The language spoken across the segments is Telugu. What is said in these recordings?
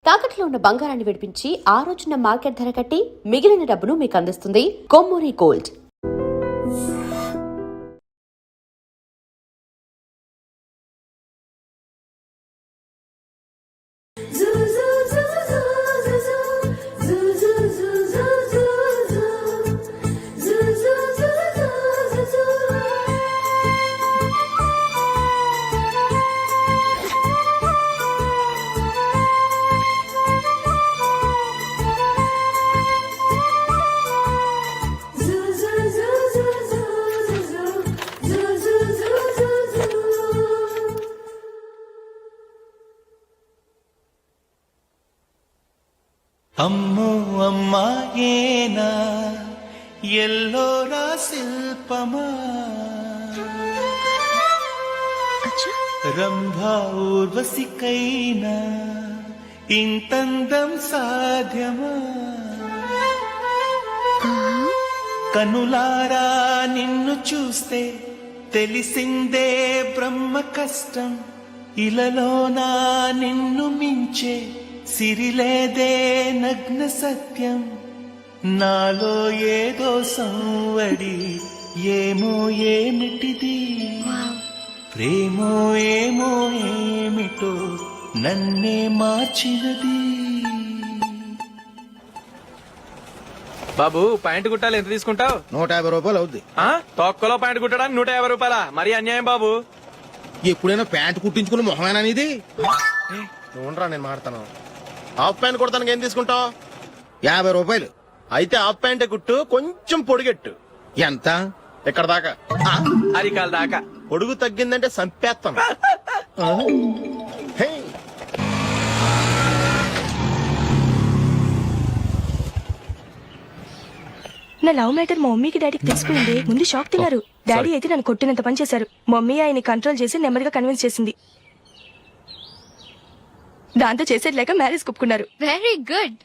తాకట్లో ఉన్న బంగారాన్ని విడిపించి ఆ రోజున మార్కెట్ ధర కట్టి మిగిలిన డబ్బును మీకు అందిస్తుంది కొమ్మూరి గోల్డ్. అమ్మో అమ్మాయేనా ఎల్లోరా శిల్పమా రంభా ఊర్వశికైనా ఇంతందం సాధ్యమా కనులారా నిన్ను చూస్తే తెలిసిందే బ్రహ్మ కష్టం ఇలలోనా నిన్ను మించే సిరిలేదే నగ్న సత్యం నాలో ఏదో సంవడి ఏమో ఏమిటిది ప్రేమో ఏమో ఏమిటో నన్నే మార్చినది. బాబు ప్యాంటు కుట్టాలి ఎంత తీసుకుంటావు? 150 రూపాయలు అవుద్ది. తొక్కలో ప్యాంటు కుట్టడానికి 150 రూపాయల? మరి అన్యాయం బాబు. ఎప్పుడైనా ప్యాంటు కుట్టించుకుని మొహమేనా ఇది? చూడరా నేను మాడతాను. హాఫ్ ప్యాంట్ కుడతానికి ఏం తీసుకుంటావు? 50 రూపాయలు. అయితే హాఫ్ ప్యాంట్ కుట్టు, కొంచెం పొడిగెట్టు. ఎంత? ఎక్కడ దాకా? అరికాల దాకా. పొడుగు తగ్గిందంటే సంపేస్తాను. హే. నా లవ్ మ్యాటర్ మా మమ్మీకి డాడీకి తెలిసిపోయింది. ముందు షాక్ తిన్నారు. డాడీ అయితే నన్ను కొట్టినంత పని చేశారు. మమ్మీ ఆయన్ని కంట్రోల్ చేసి నెమ్మదిగా కన్విన్స్ చేసింది. దాంతో చేసేది లేక మ్యారేజ్ ఒప్పుకున్నారు. Very good.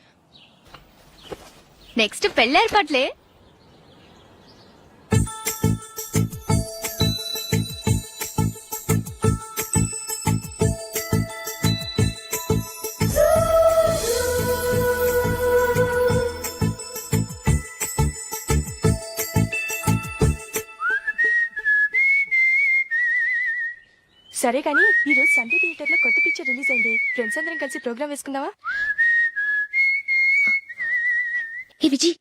నెక్స్ట్ పెళ్లి ఏర్పాట్లే. సరే కానీ ఈ రోజు సండే థియేటర్ లో కొత్త పిక్చర్ రిలీజ్ అయింది. ఫ్రెండ్స్ అందరం కలిసి ప్రోగ్రామ్ వేసుకుందామా? ఈ విజయ్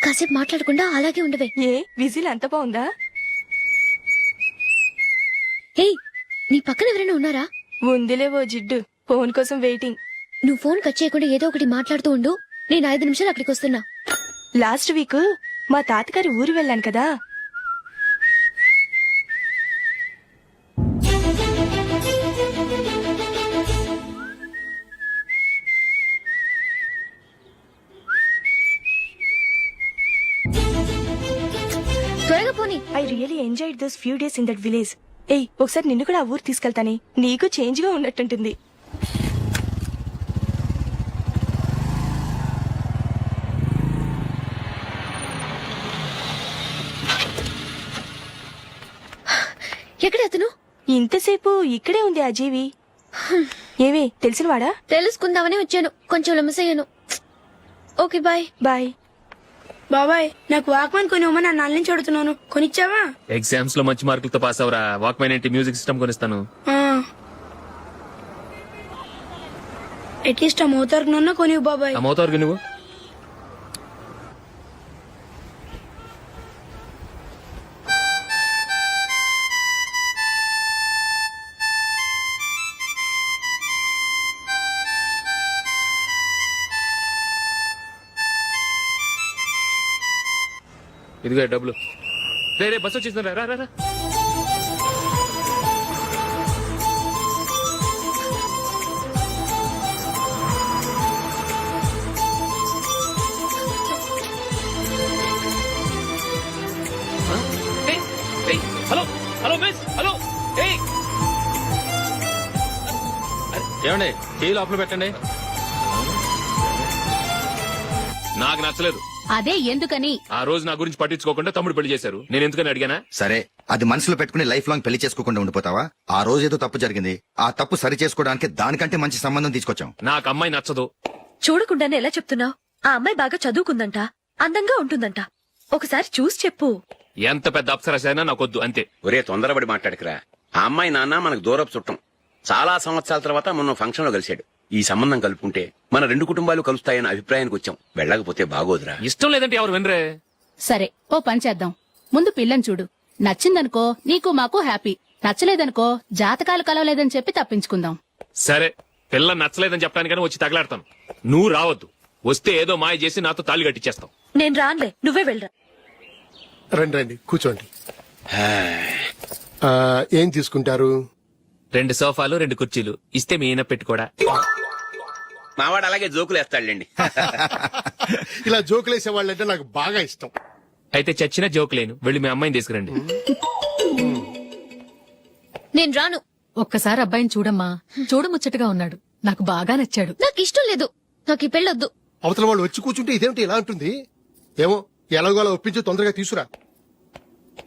కాసేపు మాట్లాడకుండా అలాగే ఉండవే. ఏ విజిల్ అంత బాగుందా? ఏయ్, నీ పక్కన ఎవరైనా ఉన్నారా? ఉందిలే ఓ జిడ్డు. ఫోన్ కోసం వెయిటింగ్. నువ్వు ఫోన్ కట్ చేయకుండా ఏదో ఒకటి మాట్లాడుతూ ఉండు. నేను 5 నిమిషాలు అక్కడికి వస్తున్నా. లాస్ట్ వీక్ మా తాతగారి ఊరు వెళ్ళాను కదా. త్వరగా పోనీ. I really enjoyed those few days in that village. ఏయ్, ఒకసారి నిన్ను కూడా ఆ ఊరు తీసుకెళ్తానే. నీకు చేంజ్ గా ఉన్నట్టుంటుంది. ఎక్కడ అతను? ఇంతసేపు ఇక్కడే ఉంది ఆ జీవి. ఏవి తెలిసినవాడా? తెలుసుకుందామని వచ్చాను. కొంచెం లెమసయ్యాను. Okay bye. బాయ్. బాబాయ్, నాకు వాక్మన్ కొనివ్వమని నా నాన్న నుంచి అడుగుతున్నాను. కొనిచ్చావా? ఎగ్జామ్స్ లో మంచి మార్కులతో పాస్ అవరా. వాక్మెన్ ఏంటి, మ్యూజిక్ సిస్టమ్ కొనిస్తాను. అట్లీస్ట్ ఆ మోతార్కు కొనివ్వు బాబాయ్. ఆ మోతార్కు నువ్వు ఇదిగో డబ్బులు. రే బస్ వచ్చేసింది. రా రా రా. Hello hello miss. హలో. ఏమండి, టీ లోపల పెట్టండి. నాకు నచ్చలేదు. అదే ఎందుకని. ఆ రోజు నా గురించి పట్టించుకోకుండా తమ్ముడు పెళ్లి చేశారు. నేను ఎందుకని అడిగానా? సరే అది మనసులో పెట్టుకుని లైఫ్ లాంగ్ పెళ్లి చేసుకోకుండా ఉండిపోతావా? ఆ రోజు ఏదో తప్పు జరిగింది, ఆ తప్పు సరి చేసుకోవడానికి దానికంటే మంచి సంబంధం తీసుకొచ్చాం. నాకు అమ్మాయి నచ్చదు. చూడకుండానే ఎలా చెప్తున్నావు? ఆ అమ్మాయి బాగా చదువుకుందంట, అందంగా ఉంటుందంట. ఒకసారి చూసి చెప్పు. ఎంత పెద్ద అప్సరసైనా నాకొద్దు అంతే. ఒరే తొందరపడి మాట్లాడకురా. ఆ అమ్మాయి నాన్న మనకు దూరపు చుట్టం. చాలా సంవత్సరాల తర్వాత మొన్న ఫంక్షన్ లో కలిశాడు. ఈ సంబంధం కలుపుకుంటే మన రెండు కుటుంబాలు కలుస్తాయన్న అభిప్రాయానికి వచ్చాం. వెళ్ళకపోతే బాగోదురా. ఇష్టం లేదంటే ఎవరు వినరే. సరే ఓ పని చేద్దాం. ముందు పిల్లని చూడు. నచ్చిందనుకో నీకు మాకు హ్యాపీ. నచ్చలేదనుకో జాతకాలు కలవలేదని చెప్పి తప్పించుకుందాం. సరే పిల్ల నచ్చలేదని చెప్పడానికైనా వచ్చి తగలాడతాను. నువ్వు రావద్దు. వస్తే ఏదో మాయ చేసి నాతో తాళి కట్టించేస్తావు. నేను రానులే, నువ్వే వెళ్ళరా. రండి రండి కూర్చోండి. ఏం తీసుకుంటారు? 2 సోఫాలు 2 కుర్చీలు ఇస్తే మీ ఈయన పెట్టుకోడా. మావాడు అలాగే జోకులు వేస్తాడులేండి. ఇలా జోకులేసే వాళ్ళంటే నాకు బాగా ఇష్టం. అయితే చచ్చిన జోక్ లేను. వెళ్ళి మీ అమ్మాయిని తీసుకురండి. నేను రాను. ఒక్కసారి అబ్బాయిని చూడమ్మా. చూడముచ్చటగా ఉన్నాడు. నాకు బాగా నచ్చాడు. నాకు ఇష్టం లేదు. నాకు ఈ పెళ్ళొద్దు. అవతల వాళ్ళు వచ్చి కూర్చుంటే ఇదేమిటి ఇలా ఉంటుంది? ఏమో ఎలాగో అలా ఒప్పించి తొందరగా తీసురా.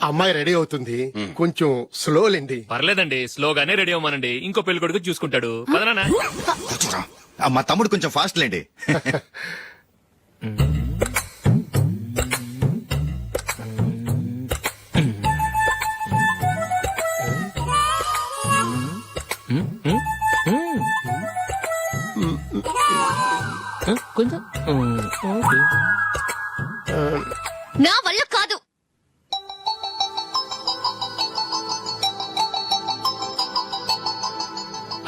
అమ్మాయి రెడీ అవుతుంది, కొంచెం స్లో లేండి. పర్లేదండి, స్లోగానే రెడీ అవ్వమానండి. ఇంకో పెళ్లి కొడుకు చూసుకుంటాడు. పదనా. కూర్చోరా. మా తమ్ముడు కొంచెం ఫాస్ట్ లేండి. కొంచెం నా వల్ల కాదు.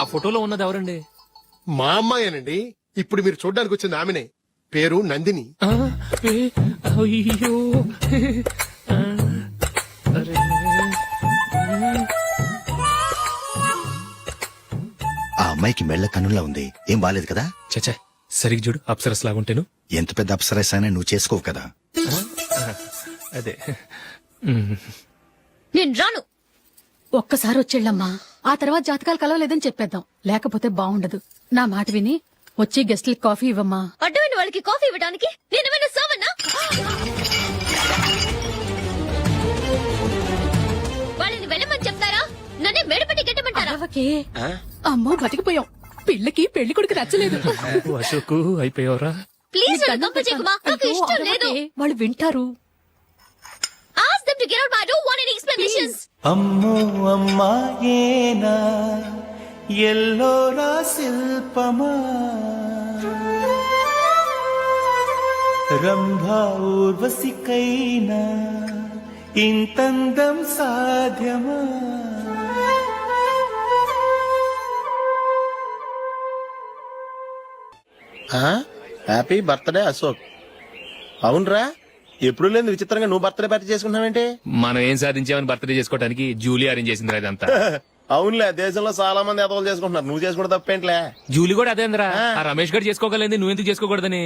ఆ ఫోటోలో ఉన్నది ఎవరండి? మా అమ్మాయేనండి. ఇప్పుడు మీరు చూడడానికి వచ్చింది ఆమెనే. పేరు నందిని. అయ్యో ఆ అమ్మాయికి మెళ్ళ కన్నులా ఉంది. ఏం బాలేదు కదా? చచ్చా సరిగ్గా చూడు. అప్సరస్ లాగుంటేను. ఎంత పెద్ద అప్సరస్ అయినా నువ్వు చేసుకోవు కదా. అదే నేను రాను. ఒక్కసారి వచ్చేళ్ళమ్మా. ఆ తర్వాత జాతకాలు కలవలేదని చెప్పేద్దాం. లేకపోతే బాగుండదు. నా మాట విని వచ్చి గెస్ట్లకి కాఫీ ఇవ్వమ్మా. అడ్డమైన వాళ్ళకి కాఫీ ఇవ్వడానికి నేనేమైనా సోమన్నా? వాళ్ళని వెళ్ళమని చెప్తారా? నన్నే మేడపట్టి గెట్టమంటారా? అవ్వకే. అమ్మో బతికిపోయాం. పిల్లకి పెళ్లి కొడుకు నచ్చలేదు. అశోకు అయిపోయావరా. ప్లీజ్ నన్ను పంపించేకుమా. నాకు ఇష్టం లేదు. వాళ్ళు వింటారు. Ask them to get out. I don't want any explanations. అమ్మో అమ్మాయేనా ఎల్లోరా శిల్పమా రంభా ఊర్వశికైనా ఇంతందం సాధ్యమా? Happy birthday Ashok. అవునరా, ఎప్పుడు లేదు విచిత్రంగా నువ్వు బర్త్డే పార్టీ చేసుకుంటున్నావేంటి? మనం ఏం సాధించామని బర్త్డే చేసుకోవడానికి జూలీ అరేంజ్ చేసింది ఇదంతా. అవునులే, దేశంలో చాలా మంది ఎదవలు చేసుకుంటున్నారు. నువ్వు చేసుకోవడం తప్పేంట్లే. జూలీ కూడా అదేంద్రా. ఆ రమేష్ గారు చేసుకోగలేదు, నువ్వెందుకు చేసుకోకూడదని.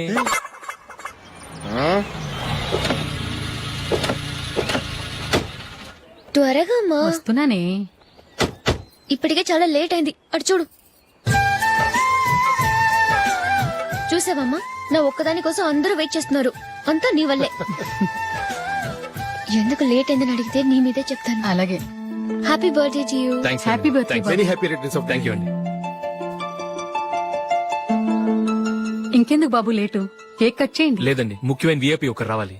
త్వరగా అమ్మా. వస్తున్నానే. ఇప్పటికే చాలా లేట్ అయింది. అటు చూడు. చూసావమ్మా, నా ఒక్కదాని కోసం అందరూ వెయిట్ చేస్తున్నారు. అంతా నీ వల్లే. ఎందుకు లేట్ అయిందని అడిగితే నీ మీదే చెప్తాను. అలాగే. Happy birthday to you. Happy birthday. Very happy returns of thank you అండి. ఇంకెందుకు బాబు లేటు? కేక్ కట్ చేయండి. లేదండి, ముఖ్యమైన విఐపి ఒకరు రావాలి.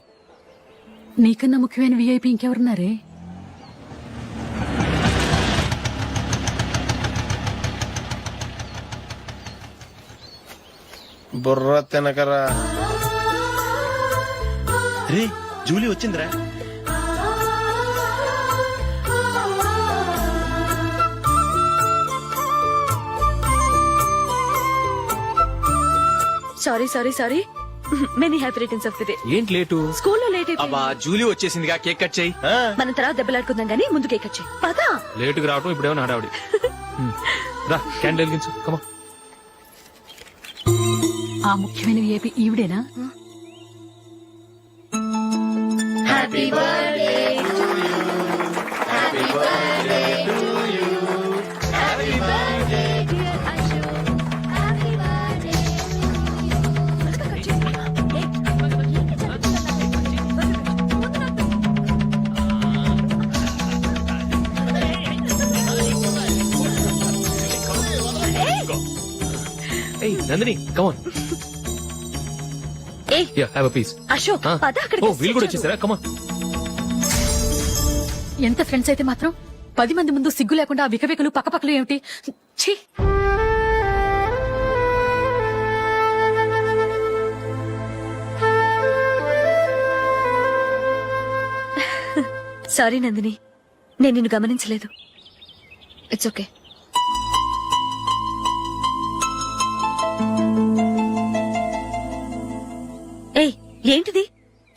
నీకన్నా ముఖ్యమైన విఐపి ఇంకెవరున్నారే? బుర్ర తినకరా. రే జూలీ వచ్చిందిరా. Sorry many happy returns of the day. ఏంటి లేటు? స్కూల్లో లేట్ అయిపోయింది. అబ్బా జూలీ వచ్చేసిందిగా, కేక్ కట్ చేయి. మనం తర్వాత దెబ్బలాడుకుందాం గానీ ముందు కేక్ వచ్చాయి. పదా. లేటుగా రావటం ఇప్పుడేమో హడావుడి. రా క్యాండిల్ వెలిగించు. కమా. ఆ ముఖ్యమైన విఐపి ఈవిడేనా? Happy birthday to you. Happy birthday to you. Happy birthday dear Ashok. Happy birthday to you. Nandini come on a have a piece. Ashok పద అక్కడికి. ఓ వీళ్ళు కూడా వచ్చేసారా? కమాన్. ఎంత ఫ్రెండ్స్ అయితే మాత్రం 10 మంది ముందు సిగ్గు లేకుండా ఆ వికవికలు పక్కపక్కలు ఏమిటి? ఛీ! సారీ నందిని, నేను నిన్ను గమనించలేదు. It's okay. ఏయ్, ఏంటిది?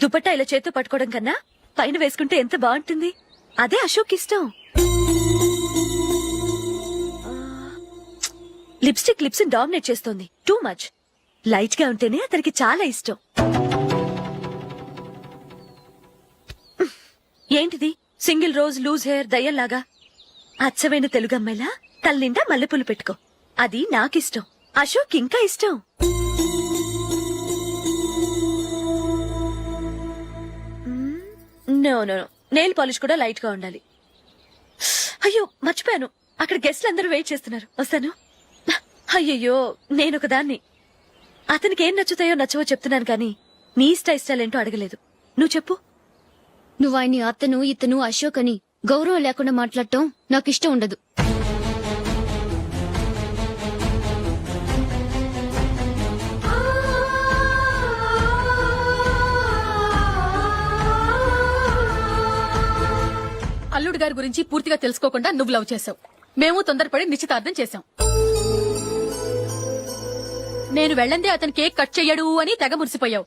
దుపట్టా ఇలా చేత్తో పట్టుకోవడం కన్నా పైన వేసుకుంటే ఎంత బాగుంటుంది. అదే అశోక్ ఇష్టం. లిప్స్టిక్ లిప్స్ డామినేట్ చేస్తోంది. Too much. లైట్ గా ఉంటేనే అతనికి చాలా ఇష్టం. ఏంటిది? సింగిల్ రోజ్ లూజ్ హెయిర్ దయ్యంలాగా. అచ్చమైన తెలుగు అమ్మాయిలా తల్లిండా మల్లెపూలు పెట్టుకో. అది నాకిష్టం. అశోక్ ఇంకా ఇష్టం. No no no, nail polish కూడా లైట్ గా ఉండాలి. అయ్యో మర్చిపోయాను, అక్కడ గెస్ట్లు అందరూ వెయిట్ చేస్తున్నారు. వస్తాను. అయ్యయ్యో, నేనొక దాన్ని. అతనికి ఏం నచ్చుతాయో నచ్చవో చెప్తున్నాను కానీ నీ ఇష్టాలేంటో అడగలేదు. నువ్వు చెప్పు. నువ్వు ఆయన్ని అతను ఇతను అశోక్ అని గౌరవం లేకుండా మాట్లాడటం నాకు ఇష్టం ఉండదు. అల్లుడు గారి గురించి పూర్తిగా తెలుసుకోకుండా నువ్వు లవ్ చేసావు. మేము తొందరపడి నిశ్చితార్థం చేశాం. నేను వెళ్ళందే అతను కేక్ కట్ చెయ్యడు అని తెగ మురిసిపోయావు.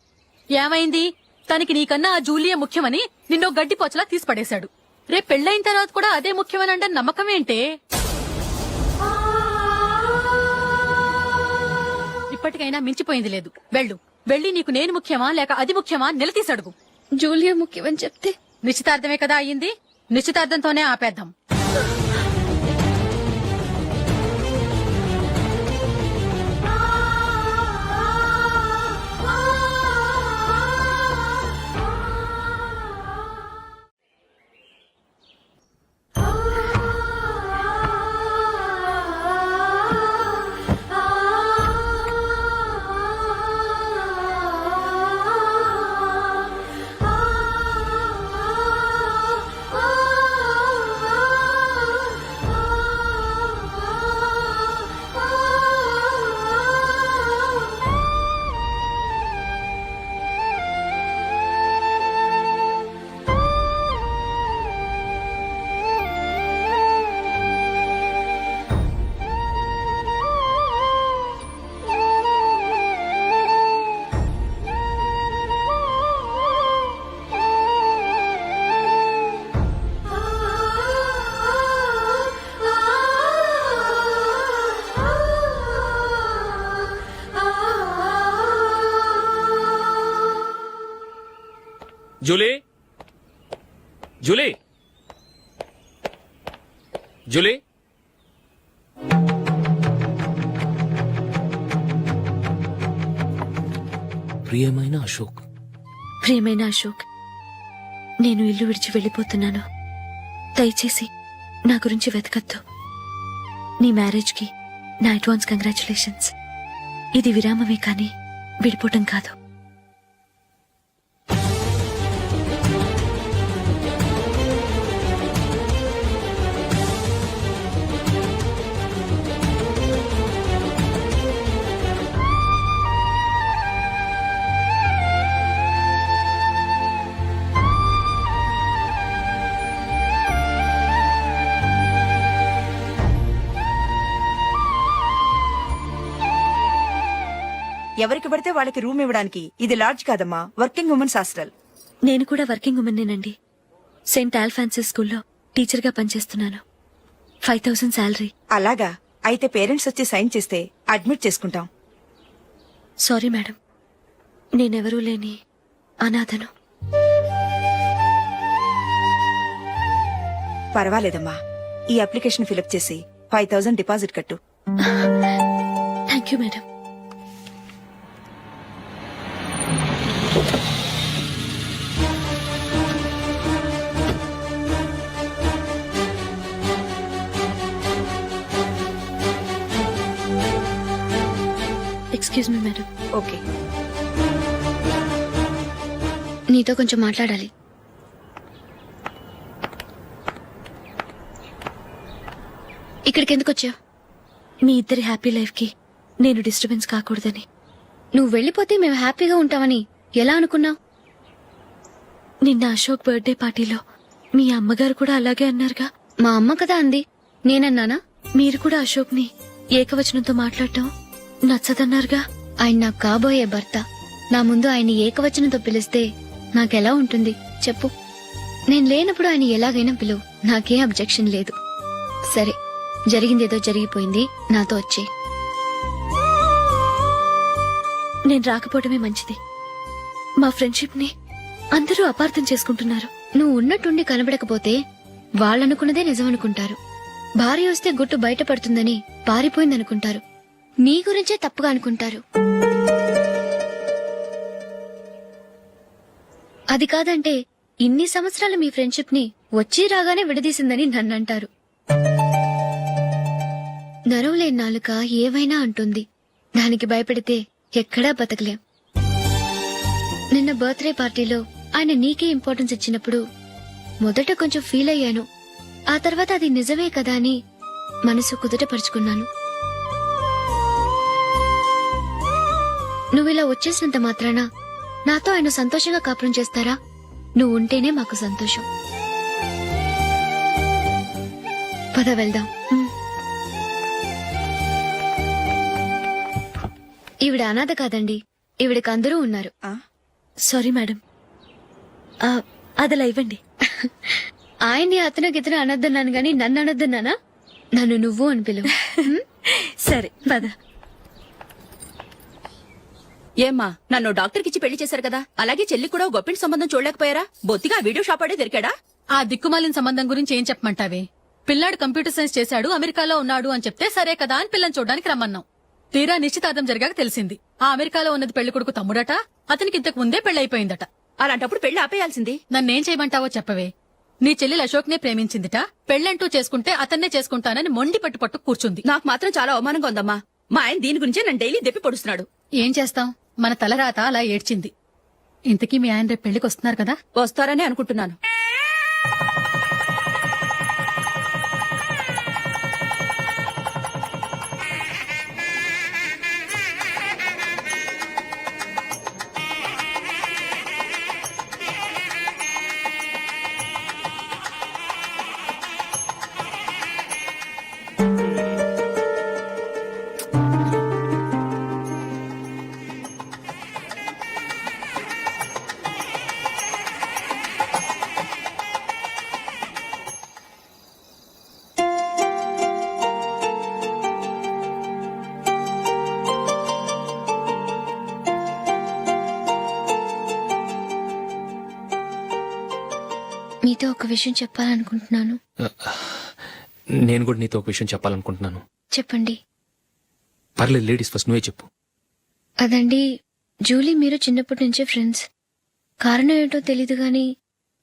ఏమైంది? తనకి నీకన్నా ఆ జూలియే ముఖ్యమని నిన్నో గడ్డి పోచలా తీసి పడేశాడు. రేపు పెళ్ళైన తర్వాత కూడా అదే ముఖ్యమని అంటే నమ్మకం ఏంటే? ఇప్పటికైనా మించిపోయింది లేదు. వెళ్ళి నీకు నేను ముఖ్యమా లేక అది ముఖ్యమా నిలదీసి అడుగు. జూలియా ముఖ్యమని చెప్తే నిశ్చితార్థమే కదా అయ్యింది. నిశ్చితార్థంతోనే ఆపేద్దాం. జూలీ జూలీ జూలీ ప్రియమైన అశోక్. ప్రియమైన అశోక్, నేను ఇల్లు విడిచి వెళ్ళిపోతున్నాను. దయచేసి నా గురించి వెతకద్దు. నీ మ్యారేజ్ కి నా అడ్వాన్స్ కంగ్రాచులేషన్స్. ఇది విరామమే కానీ విడిపోవటం కాదు. ఎవరికి పడితే వాళ్ళకి రూమ్ ఇవ్వడానికి ఇది లాడ్జ్ కాదమ్మా, వర్కింగ్ ఉమెన్స్ హాస్టల్. నేను కూడా వర్కింగ్ ఉమెన్నేనండి. సెయింట్ ఆల్ఫాన్సెస్ స్కూల్లో టీచర్ గా పనిచేస్తున్నాను. 5000 శాలరీ. అలాగా? అయితే పేరెంట్స్ వచ్చి సైన్ చేస్తే అడ్మిట్ చేసుకుంటాం. సారీ మేడం, నేనెవరూ లేని అనాథను. పర్వాలేదమ్మా, ఈ అప్లికేషన్ ఫిలప్ చేసి 5000 డిపాజిట్ కట్టు. Thank you madam. Excuse me madam. Okay. నీతో కొంచెం మాట్లాడాలి. ఇక్కడికి ఎందుకు వచ్చావు? మీ ఇద్దరి హ్యాపీ లైఫ్ కి నేను డిస్టర్బెన్స్ కాకూడదని. నువ్వు వెళ్ళిపోతే మేము హ్యాపీగా ఉంటామని ఎలా అనుకున్నావు? నిన్న అశోక్ బర్త్డే పార్టీలో మీ అమ్మగారు కూడా అలాగే అన్నారుగా. మా అమ్మ కదా అంది, నేనన్నానా? మీరు కూడా అశోక్ ని ఏకవచనంతో మాట్లాడటం నచ్చదన్నారుగా. ఆయన నాకు కాబోయే భర్త. నా ముందు ఆయన ఏకవచనంతో పిలిస్తే నాకెలా ఉంటుంది చెప్పు? నేను లేనప్పుడు ఆయన ఎలాగైనా పిలువు, నాకేం అబ్జెక్షన్ లేదు. సరే, జరిగిందేదో జరిగిపోయింది, నాతో వచ్చే. నేను రాకపోవడమే మంచిది. మా ఫ్రెండ్షిప్ ని అందరూ అపార్థం చేసుకుంటున్నారు. నువ్వు ఉన్నట్టుండి కనబడకపోతే వాళ్ళనుకున్నదే నిజమనుకుంటారు. భార్య వస్తే గుట్టు బయటపడుతుందని పారిపోయిందనుకుంటారు. నీ గురించే తప్పుగా అనుకుంటారు. అది కాదంటే ఇన్ని సంవత్సరాలు మీ ఫ్రెండ్షిప్ ని వచ్చి రాగానే విడదీసిందని నన్నంటారు. నరవలేని నాలుక ఏవైనా అంటుంది. దానికి భయపడితే ఎక్కడా బతకలేం. నిన్న బర్త్డే పార్టీలో ఆయన నీకే ఇంపార్టెన్స్ ఇచ్చినప్పుడు మొదట కొంచెం ఫీల్ అయ్యాను. ఆ తర్వాత అది నిజమే కదా అని మనసు కుదుటపరుచుకున్నాను. నువ్విలా వచ్చేసినంత మాత్రాన నాతో ఆయన సంతోషంగా కాపురం చేస్తారా? నువ్వు ఉంటేనే మాకు సంతోషం. పద వెళ్దాం. ఈవిడ అనాథ కాదండి, ఈవిడకి అందరూ ఉన్నారు. Sorry madam. అదలా ఇవ్వండి. ఆయన్ని అతను గితను అనొద్దన్నాను గాని నన్ను అనొద్దన్నానా? నన్ను నువ్వు అని పిలువు. సరే పద. ఏమ్మా, నన్ను డాక్టర్ కిచ్చి పెళ్లి చేశారు కదా, అలాగే చెల్లి కూడా గొప్పింటి సంబంధం చూడలేకపోయారా? బొత్తిగా వీడియో షాప్ ఆడే దొరికాడా? ఆ దిక్కుమాలిన సంబంధం గురించి ఏం చెప్పమంటావే? పిల్లాడు కంప్యూటర్ సైన్స్ చేశాడు, అమెరికాలో ఉన్నాడు అని చెప్తే సరే కదా అని పిల్లని చూడడానికి రమ్మన్నాం. తీరా నిశ్చితార్థం జరిగాక తెలిసింది ఆ అమెరికాలో ఉన్నది పెళ్లి కొడుకు తమ్ముడట, అతనికి ఇంతకు ముందే పెళ్లయిపోయిందట. అలాంటప్పుడు పెళ్లి ఆపేయాల్సింది. నన్నేం చేయమంటావో చెప్పవే. నీ చెల్లెలు అశోక్ నే ప్రేమించిందిట, పెళ్లంటూ చేసుకుంటే అతన్నే చేసుకుంటానని మొండి పట్టు కూర్చుంది. నాకు మాత్రం చాలా అవమానంగా ఉందమ్మా. మా ఆయన దీని గురించే నన్ను డైలీ దెప్పి పొడుస్తున్నాడు. ఏం చేస్తాం, మన తలరాత అలా ఏడ్చింది. ఇంతకీ మీ ఆయన రేపు పెళ్లికి వస్తున్నారు కదా? వస్తారని అనుకుంటున్నాను. మీతో ఒక విషయం చెప్పాలనుకుంటున్నాను. నేను కూడా నీతో ఒక విషయం చెప్పాలనుకుంటున్నాను. చెప్పండి. పర్లేదు, లేడీస్ ఫస్ట్, నువ్వే చెప్పు. అదండి, జూలీ మీరు చిన్నప్పటి నుంచే ఫ్రెండ్స్. కారణం ఏంటో తెలీదు గాని